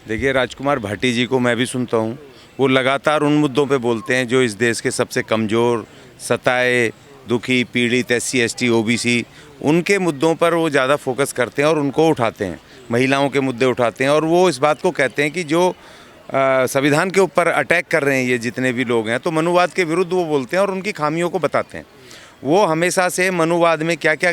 देखिए, राजकुमार भाटी जी को मैं भी सुनता हूँ। वो लगातार उन मुद्दों पे बोलते हैं जो इस देश के सबसे कमज़ोर, सताए, दुखी, पीड़ित एससी, एसटी, ओबीसी, उनके मुद्दों पर वो ज़्यादा फोकस करते हैं और उनको उठाते हैं। महिलाओं के मुद्दे उठाते हैं और वो इस बात को कहते हैं कि जो संविधान के ऊपर अटैक कर रहे हैं ये जितने भी लोग हैं, तो मनुवाद के विरुद्ध वो बोलते हैं और उनकी खामियों को बताते हैं। वो हमेशा से मनुवाद में क्या क्या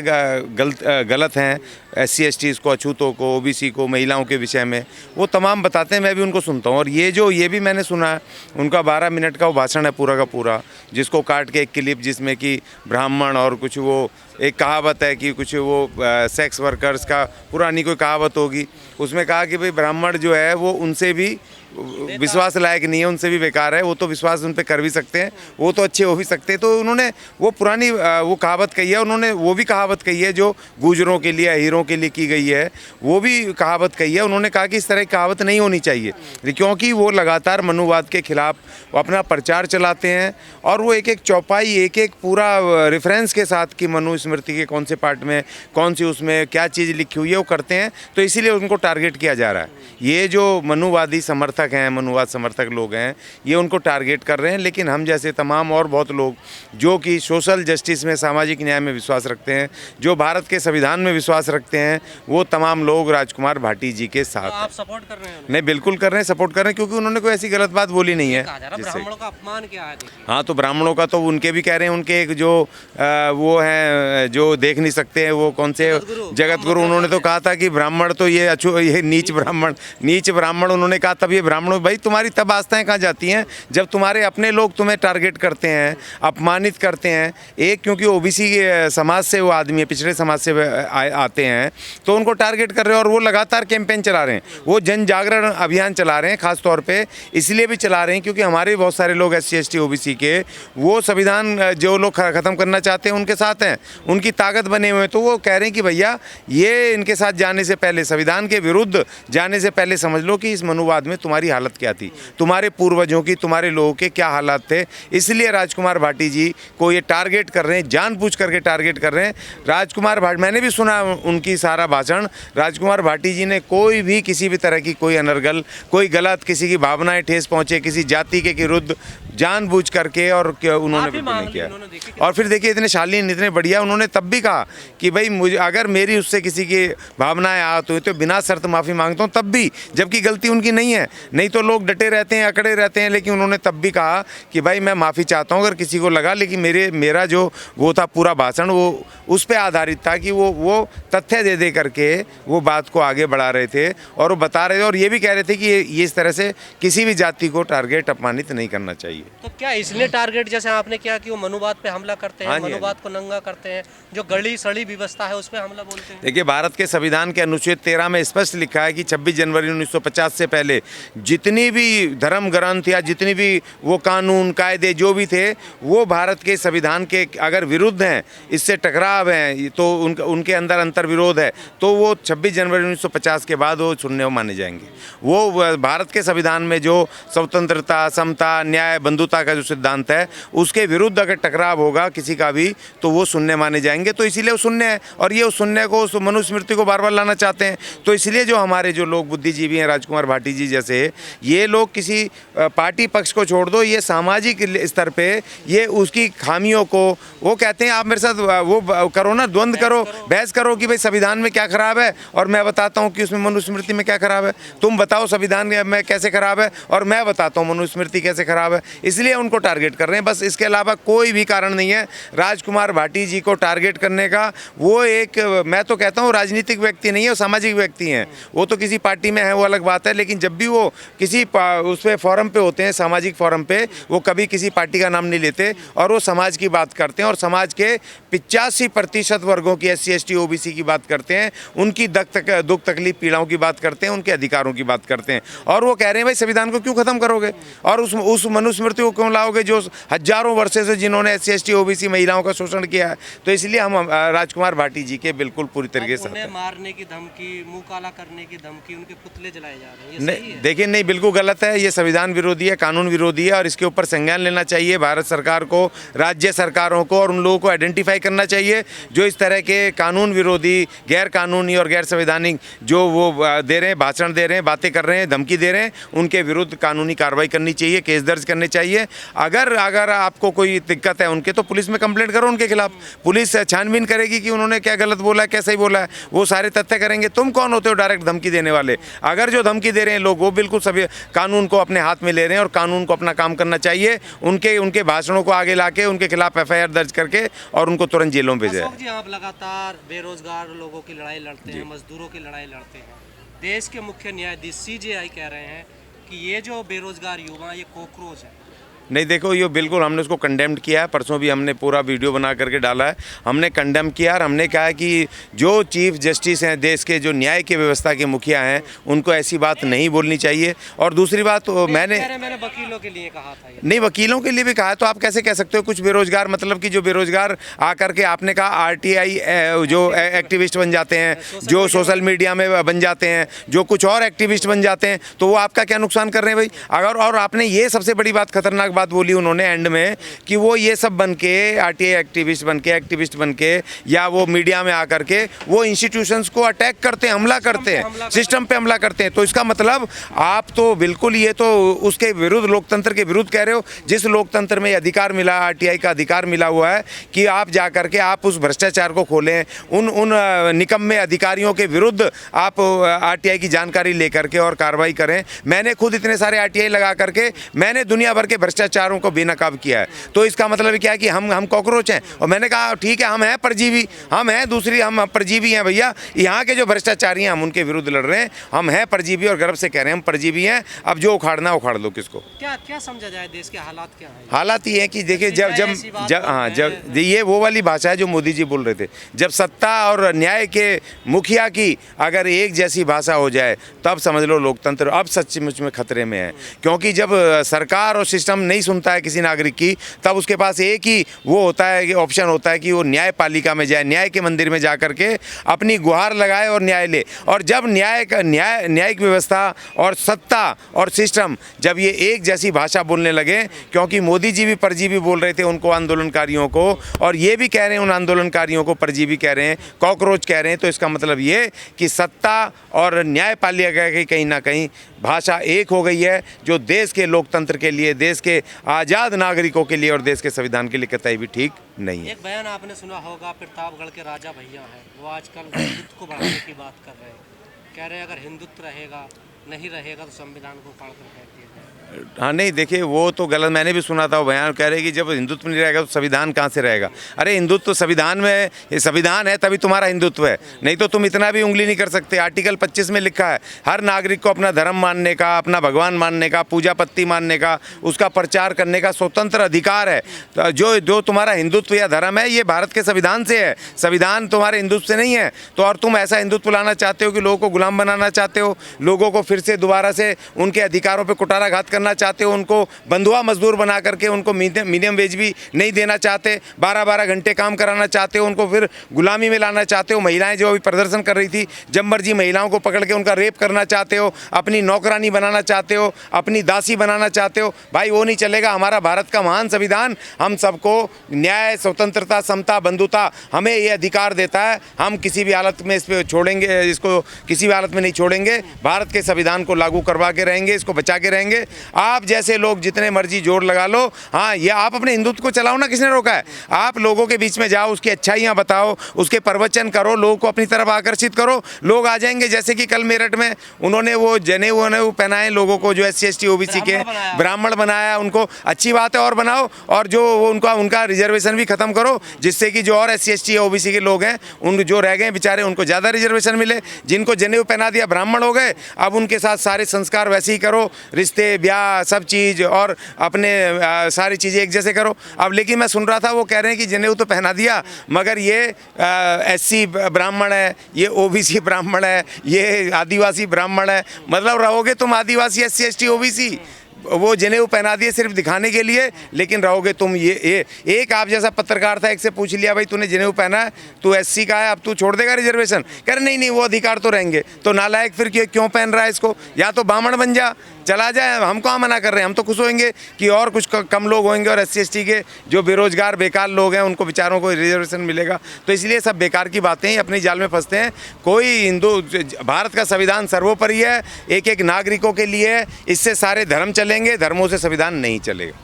गलत हैं, एससी एसटीज़ को, अछूतों को, ओबीसी को, महिलाओं के विषय में वो तमाम बताते हैं। मैं भी उनको सुनता हूँ और ये भी मैंने सुना है, उनका 12 मिनट का वो भाषण है पूरा का पूरा, जिसको काट के एक क्लिप जिसमें कि ब्राह्मण और कुछ वो एक कहावत है कि कुछ वो सेक्स वर्कर्स का पुरानी कोई कहावत होगी, उसमें कहा कि भाई ब्राह्मण जो है वो उनसे भी विश्वास लायक नहीं है, उनसे भी बेकार है, वो तो विश्वास उन पर कर भी सकते हैं, वो तो अच्छे हो भी सकते हैं। तो उन्होंने वो पुरानी वो कहावत कही है, उन्होंने वो भी कहावत कही है जो गुजरों के लिए, हीरों के लिए की गई है, वो भी कहावत कही है। उन्होंने कहा कि इस तरह की कहावत नहीं होनी चाहिए, क्योंकि वो लगातार मनुवाद के खिलाफ अपना प्रचार चलाते हैं और वो एक एक चौपाई, एक एक पूरा रेफरेंस के साथ कि मनुस्मृति के कौन से पार्ट में, कौन सी उसमें क्या चीज़ लिखी हुई है वो करते हैं। तो इसीलिए उनको टारगेट किया जा रहा है। ये जो मनुवादी समर्थक हैं, मनुवाद समर्थक लोग हैं, ये उनको टारगेट कर रहे हैं। लेकिन हम जैसे तमाम और बहुत लोग जो कि सोशल जस्टिस में, सामाजिक न्याय में विश्वास रखते हैं, जो भारत के संविधान में विश्वास रखते हैं, वो तमाम लोग राजकुमार भाटी जी के साथ। तो आप सपोर्ट कर रहे हैं? नहीं, बिल्कुल कर रहे हैं, सपोर्ट कर रहे हैं, क्योंकि उन्होंने कोई ऐसी गलत बात बोली नहीं है। ब्राह्मणों का अपमान क्या है? हाँ, तो ब्राह्मणों का तो उनके भी कह रहे हैं, उनके एक जो वो हैं जो देख नहीं सकते हैं, वो कौन से जगत गुरु, उन्होंने तो कहा था कि ब्राह्मण तो ये नीच ब्राह्मण उन्होंने कहा। तब ये ब्राह्मण, भाई तुम्हारी तब आस्थाएं कहाँ जाती हैं जब तुम्हारे अपने लोग तुम्हें टारगेट करते हैं, अपमानित करते हैं। एक क्योंकि ओबीसी समाज से वो आदमी है, पिछड़े समाज से आते हैं, तो उनको टारगेट कर रहे हैं और वो लगातार कैंपेन चला रहे हैं, वो जन जागरण अभियान चला रहे हैं। खास तौर पे इसलिए भी चला रहे हैं क्योंकि हमारे बहुत सारे लोग एससी एसटी ओबीसी के, वो संविधान जो लोग ख़त्म करना चाहते हैं उनके साथ हैं, उनकी ताकत बने हुए हैं। तो वो कह रहे हैं कि भैया ये इनके साथ जाने से पहले, संविधान के विरुद्ध जाने से पहले समझ लो कि इस मनुवाद में तुम्हारी हालत क्या थी, तुम्हारे पूर्वजों की, तुम्हारे लोगों के क्या हालात थे। इसलिए राजकुमार भाटी जी को ये टारगेट कर रहे हैं, जानबूझ करके टारगेट कर रहे हैं। राजकुमार भाटी, मैंने भी सुना उनकी सारा भाषण, राजकुमार भाटी जी ने कोई भी किसी भी तरह की कोई अनर्गल, कोई गलत, किसी की भावनाएं ठेस पहुंचे, किसी जाति के विरुद्ध जानबूझ करके और उन्होंने बिल्कुल नहीं किया। और फिर देखिए, इतने शालीन, इतने बढ़िया, उन्होंने तब भी कहा कि भाई मुझे अगर मेरी उससे किसी की भावनाएं आहत हुई तो बिना शर्त माफ़ी मांगता हूँ, तब भी, जबकि गलती उनकी नहीं है। नहीं तो लोग डटे रहते हैं, अकड़े रहते हैं, लेकिन उन्होंने तब भी कहा कि भाई मैं माफ़ी चाहता हूँ अगर किसी को लगा, लेकिन मेरा जो वो था पूरा भाषण, वो उस पर आधारित था कि वो तथ्य दे करके वो बात को आगे बढ़ा रहे थे और वो बता रहे थे और ये भी कह रहे थे कि ये इस तरह से किसी भी जाति को टारगेट, अपमानित नहीं करना चाहिए। तो क्या इसलिए टारगेट जैसे आपने किया कि वो मनुवाद पे हमला करते हैं, मनुवाद को नंगा करते हैं, जो गली सड़ी व्यवस्था है उस पर हमला बोलते हैं? देखिए, भारत के संविधान के अनुच्छेद 13 में स्पष्ट लिखा है कि 26 जनवरी 1950 से पहले जितनी भी धर्म ग्रंथ या जितनी भी वो कानून कायदे जो भी थे, वो भारत के संविधान के अगर विरुद्ध हैं, इससे टकराव हैं, तो उनके अंदर अंतर्विरोध है, तो वो 26 जनवरी 1950 के बाद वो शून्य माने जाएंगे। वो भारत के संविधान में जो स्वतंत्रता, समता, न्याय, बंधुता का जो सिद्धांत है, उसके विरुद्ध अगर टकराव होगा किसी का भी, तो वो शून्य माने जाएंगे। तो इसीलिए वो शून्य है और ये उस शून्य को, उस मनुस्मृति को बार बार लाना चाहते हैं। तो इसलिए जो हमारे जो लोग बुद्धिजीवी हैं, राजकुमार भाटी जी जैसे, ये लोग किसी पार्टी पक्ष को छोड़ दो, ये सामाजिक स्तर पे ये उसकी खामियों को वो कहते हैं, आप मेरे साथ वो करो ना, द्वंद्व करो, बहस करो कि भाई संविधान में क्या खराब है और मैं बताता हूँ कि उसमें मनुस्मृति में क्या खराब है। तुम बताओ संविधान में कैसे खराब है और मैं बताता हूँ मनुस्मृति कैसे खराब है। इसलिए उनको टारगेट कर रहे हैं, बस इसके अलावा कोई भी कारण नहीं है राजकुमार भाटी जी को टारगेट करने का। वो एक, मैं तो कहता हूँ राजनीतिक व्यक्ति नहीं है, वो सामाजिक व्यक्ति हैं। वो तो किसी पार्टी में है, वो अलग बात है, लेकिन जब भी वो किसी उस पे फोरम पे होते हैं, सामाजिक फोरम पे, वो कभी किसी पार्टी का नाम नहीं लेते और वो समाज की बात करते हैं और समाज के 85% वर्गों की, एससी एसटी ओबीसी की बात करते हैं, उनकी दुख तकलीफ पीड़ाओं की बात करते हैं, उनके अधिकारों की बात करते हैं। और वो कह रहे हैं भाई संविधान को क्यों खत्म करोगे और उस मनुस्मृति प्रवृत्ति को क्यों लाओगे जो हजारों वर्षों से जिन्होंने SC/ST OBC महिलाओं का शोषण किया है। तो इसलिए हम राजकुमार भाटी जी के बिल्कुल पूरी तरीके से उन्हें मारने की धमकी, मुंह काला करने की धमकी, उनके पुतले जलाए जा रहे हैं, ये सही नहीं, है? देखिए नहीं, बिल्कुल गलत है, ये संविधान विरोधी है, कानून विरोधी है और इसके ऊपर संज्ञान लेना चाहिए भारत सरकार को, राज्य सरकारों को, और उन लोगों को आइडेंटिफाई करना चाहिए जो इस तरह के कानून विरोधी, गैर कानूनी और गैर संवैधानिक जो वो दे रहे हैं, भाषण दे रहे हैं, बातें कर रहे हैं, धमकी दे रहे हैं, उनके विरुद्ध कानूनी कार्रवाई करनी चाहिए, केस दर्ज करने चाहिए। अगर आपको कोई दिक्कत है उनके, तो पुलिस में कंप्लेंट करो उनके खिलाफ, पुलिस छानबीन करेगी कि उन्होंने क्या गलत बोला है, क्या सही बोला है, वो सारे तथ्य करेंगे। तुम कौन होते हो डायरेक्ट धमकी देने वाले? अगर जो धमकी दे रहे हैं लोग, वो बिल्कुल सभी कानून को अपने हाथ में ले रहे हैं और कानून को अपना काम करना चाहिए। उनके भाषणों को आगे लाके उनके खिलाफ FIR दर्ज करके और उनको तुरंत जेलों में भेजा अशोक जी, आप लगातार बेरोजगार लोगों की लड़ाई लड़ते हैं, मजदूरों की लड़ाई लड़ते हैं। देश के मुख्य न्यायाधीश CJI कह रहे हैं कि ये जो बेरोजगार युवा, ये कॉकरोच है। नहीं, देखो, ये बिल्कुल हमने उसको कंडेम किया है। परसों भी हमने पूरा वीडियो बना करके डाला है। हमने कंडेम किया और हमने कहा है कि जो चीफ जस्टिस हैं देश के, जो न्याय की व्यवस्था के मुखिया हैं, उनको ऐसी बात नहीं बोलनी चाहिए। और दूसरी बात, मैंने वकीलों के लिए कहा था। नहीं, वकीलों के लिए भी कहा है। तो आप कैसे कह सकते हो कुछ बेरोजगार, मतलब कि जो बेरोजगार आकर के, आपने कहा RTI जो एक्टिविस्ट बन जाते हैं, जो सोशल मीडिया में बन जाते हैं, जो कुछ और एक्टिविस्ट बन जाते हैं, तो वो आपका क्या नुकसान कर रहे हैं भाई? अगर और आपने ये सबसे बड़ी बात, खतरनाक बात बोली उन्होंने एंड में कि वो ये सब बन के RTI एक्टिविस्ट बन के या वो मीडिया में आकर के वो इंस्टीट्यूशंस को अटैक करते हैं, हमला करते हैं, सिस्टम पे हमला करते हैं। तो इसका मतलब आप तो बिल्कुल ये तो उसके विरुद्ध, लोकतंत्र के विरुद्ध कह रहे हो। जिस लोकतंत्र में अधिकार मिला, RTI का अधिकार मिला हुआ है कि आप जा करके आप उस भ्रष्टाचार को खोलें, उन निकम्मे अधिकारियों के विरुद्ध आप RTI की जानकारी लेकर के और कार्रवाई करें। मैंने खुद इतने सारे RTI लगा करके मैंने दुनिया भर के भ्रष्टाचारों को बेनकाब किया है। तो इसका मतलब क्या है कि हम कॉकरोच हैं? और मैंने कहा ठीक है, हम हैं परजीवी, हम हैं दूसरी, हम परजीवी हैं भैया। यहाँ के जो भ्रष्टाचारी हैं हम उनके विरुद्ध लड़ रहे हैं। हम हैं परजीवी और गर्व से कह रहे हैं हम परजीवी हैं। अब जो उखाड़ना उखाड़ लो किसको। क्या समझा जाए, देश के हालात क्या है? हालात ये है कि देखिए, जब ये वो वाली भाषा है जो मोदी जी बोल रहे थे, जब सत्ता और न्याय के मुखिया की अगर एक जैसी भाषा हो जाए, तब समझ लो लोकतंत्र अब सचमुच में खतरे में है। क्योंकि जब सरकार और सिस्टम नहीं सुनता है किसी नागरिक की, तब उसके पास एक ही वो होता है कि ऑप्शन होता है कि वो न्यायपालिका में जाए, न्याय के मंदिर में जा करके अपनी गुहार लगाए और न्याय ले। और जब न्यायिक व्यवस्था और सत्ता और सिस्टम जब ये एक जैसी भाषा बोलने लगे, क्योंकि मोदी जी भी परजीवी बोल रहे थे उनको, आंदोलनकारियों को, और ये भी कह रहे हैं उन आंदोलनकारियों को परजीवी कह रहे हैं, कॉकरोच कह रहे हैं, तो इसका मतलब ये कि सत्ता और न्यायपालिका की कहीं ना कहीं भाषा एक हो गई है, जो देश के लोकतंत्र के लिए, देश के आज़ाद नागरिकों के लिए और देश के संविधान के लिए कतई भी ठीक नहीं है। एक बयान आपने सुना होगा, प्रतापगढ़ के राजा भैया हैं, वो आजकल हिंदुत्व को बढ़ाने की बात कर रहे हैं। कह रहे हैं अगर हिंदुत्व रहेगा, नहीं रहेगा तो संविधान को उखाड़ कर फेंक दिया जाए। हाँ, नहीं, देखिए, वो तो गलत, मैंने भी सुना था वो बयान। कह रहे कि जब हिंदुत्व नहीं रहेगा तो संविधान कहाँ से रहेगा? अरे हिंदुत्व संविधान में, ये संविधान है तभी तुम्हारा हिंदुत्व है, नहीं तो तुम इतना भी उंगली नहीं कर सकते। आर्टिकल 25 में लिखा है हर नागरिक को अपना धर्म मानने का, अपना भगवान मानने का, पूजा पत्ती मानने का, उसका प्रचार करने का स्वतंत्र अधिकार है। तो जो तुम्हारा हिंदुत्व या धर्म है, ये भारत के संविधान से है, संविधान तुम्हारे हिंदुत्व से नहीं है। तो और तुम ऐसा हिंदुत्व लाना चाहते हो कि लोगों को गुलाम बनाना चाहते हो, लोगों को फिर से दोबारा से उनके अधिकारों पर कुठाराघात करना चाहते हो, उनको बंधुआ मजदूर बना करके उनको मिनिमम वेज भी नहीं देना चाहते, 12-12 घंटे काम कराना चाहते हो, उनको फिर गुलामी में लाना चाहते हो। महिलाएं जो अभी प्रदर्शन कर रही थी, जब मर्जी महिलाओं को पकड़ के उनका रेप करना चाहते हो, अपनी नौकरानी बनाना चाहते हो, अपनी दासी बनाना चाहते हो। भाई वो नहीं चलेगा। हमारा भारत का महान संविधान हम सबको न्याय, स्वतंत्रता, समता, बंधुता हमें ये अधिकार देता है। हम किसी भी हालत में इस पर छोड़ेंगे, इसको किसी भी हालत में नहीं छोड़ेंगे। भारत के संविधान को लागू करवा के रहेंगे, इसको बचा के रहेंगे। आप जैसे लोग जितने मर्जी जोर लगा लो, हाँ, ये आप अपने हिंदुत्व को चलाओ ना, किसने रोका है? आप लोगों के बीच में जाओ, उसकी अच्छाइयाँ बताओ, उसके प्रवचन करो, लोगों को अपनी तरफ आकर्षित करो, लोग आ जाएंगे। जैसे कि कल मेरठ में उन्होंने वो जनेऊ पहनाए लोगों को, जो SC/ST OBC के ब्राह्मण बनाया, उनको अच्छी बात है और बनाओ। और जो उनका रिजर्वेशन भी खत्म करो, जिससे कि जो और SC/ST OBC के लोग हैं, उन जो रह गए बेचारे, उनको ज़्यादा रिजर्वेशन मिले। जिनको जनेऊ पहना दिया ब्राह्मण हो गए, अब उनके साथ सारे संस्कार वैसे ही करो, रिश्ते, ब्याह, सब चीज़ और अपने सारी चीज़ें एक जैसे करो। अब लेकिन मैं सुन रहा था वो कह रहे हैं कि जनेऊ तो पहना दिया, मगर ये SC ब्राह्मण है, ये OBC ब्राह्मण है, ये आदिवासी ब्राह्मण है। मतलब रहोगे तुम आदिवासी, SC/ST OBC, वो जनेऊ पहना दिए सिर्फ दिखाने के लिए, लेकिन रहोगे तुम ये एक आप जैसा पत्रकार था, एक से पूछ लिया भाई तूने जनेऊ पहना है, तू एससी का है, अब तू छोड़ देगा रिजर्वेशन? कह रहे नहीं वो अधिकार तो रहेंगे। तो नालायक फिर क्यों पहन रहा है इसको? या तो ब्राह्मण बन जा, चला जाए, हम कहाँ मना कर रहे हैं, हम तो खुश होंगे कि और कुछ कम लोग होंगे और SC ST के जो बेरोजगार बेकार लोग हैं उनको बेचारों को रिजर्वेशन मिलेगा। तो इसलिए सब बेकार की बातें ही अपनी जाल में फंसते हैं। कोई हिंदू, भारत का संविधान सर्वोपरि है, एक एक नागरिकों के लिए, इससे सारे धर्म चलेंगे, धर्मों से संविधान नहीं चलेगा।